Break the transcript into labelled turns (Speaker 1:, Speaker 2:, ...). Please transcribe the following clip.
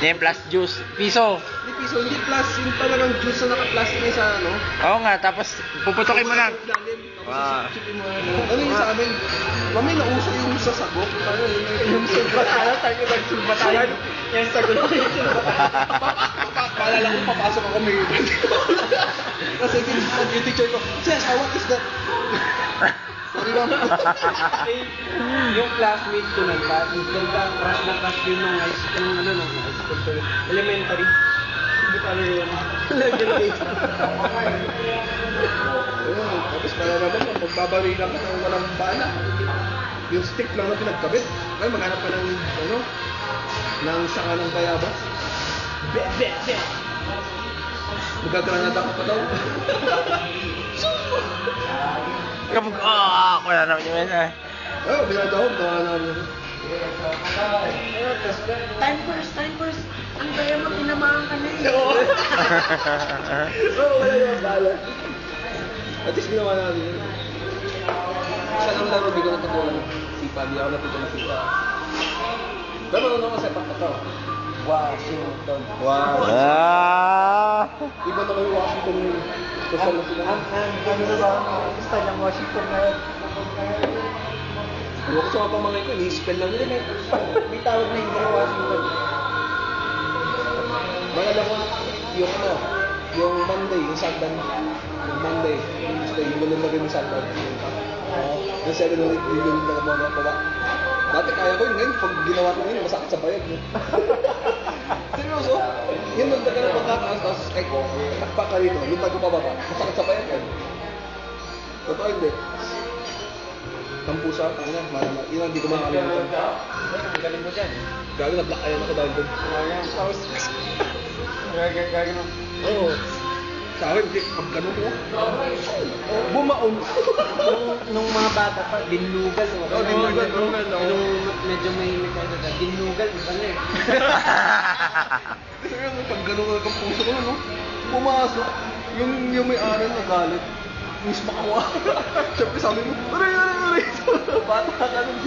Speaker 1: Yan plus juice. Piso.
Speaker 2: Hindi piso, hindi plus. Yung talagang juice na naka-plastic na sa ano.
Speaker 1: Oo nga, tapos puputokin mo lang.
Speaker 2: Wow. Ano yung sa amin? Mami, nauso yung sa sagok. Ano yung sulbatayan? Tayo nagsulbatayan. Yung sagok yung sulbatayan. Paalala ko, papasok ako may kasi yung teacher ko, Sis, what is that? Sorry ma'am.
Speaker 3: Yung classmate ko nagka-crush na crush yun nung high school, nung high school ko, elementary. Hindi pa ano yun.
Speaker 2: Tapos pala naman, magbabawi lang ka ng walang bala. Yung stick lang na pinagkabit. Ay, maghanap ka ng, ano, ng saka ng bayabas. Magkagranada ka pa daw.
Speaker 1: Kapag, wala naman yun eh.
Speaker 2: Oo, binadahog, gawa namin.
Speaker 3: Time first. Ang kaya mo, tinamaan ka na eh.
Speaker 2: Oo, wala naman bala. At least ginawa namin yun. Isa lang laro, di ko natutunan. Sipa, di ako natutunan sipa. Pero marunong ko sepak ka to.
Speaker 3: Washington.
Speaker 2: Wow. Iba na kayo Washington yun. Social na sila.
Speaker 3: Ano na ba ang gusto niyang Washington ngayon?
Speaker 2: Ano ko sa mga pamangay ko, ini-spell lang nila.
Speaker 3: May tawag na hindi Washington.
Speaker 2: Maalala ko, yung ano, yung Monday, yung Sunday. Yung Monday, yung Tuesday, yung malulagay yung Sunday. Yung 7 ulit, yung mga pawa. Dati kaya ko yun, ngayon, pag ginawa ko yun, masakit sa bayag. Seryoso? Yun nung taga na pagkataas, tapos kahit takpa ka rito, yung tago pababa, masakit sa bayag yan. Totoo hindi. Tampusa, tanga, marama. Yun ang hindi ko makakalimutan.
Speaker 3: Ang galing mo dyan.
Speaker 2: Gago na black ayan ako dahil doon.
Speaker 3: Gagano.
Speaker 2: Oo. Sa akin, hindi. Pag ganun ko, bumaon.
Speaker 3: Nung mga bata pa, dinugal.
Speaker 2: Dinugal.
Speaker 3: Nung medyo may kayo na, dinugal, iba na eh.
Speaker 2: Kasi yung pag ganun ka ng puso ko, no? Pumasok. Yung may-ari nagalit. Mismo ako. Siyempre sabi mo, aray. Bata ka nun.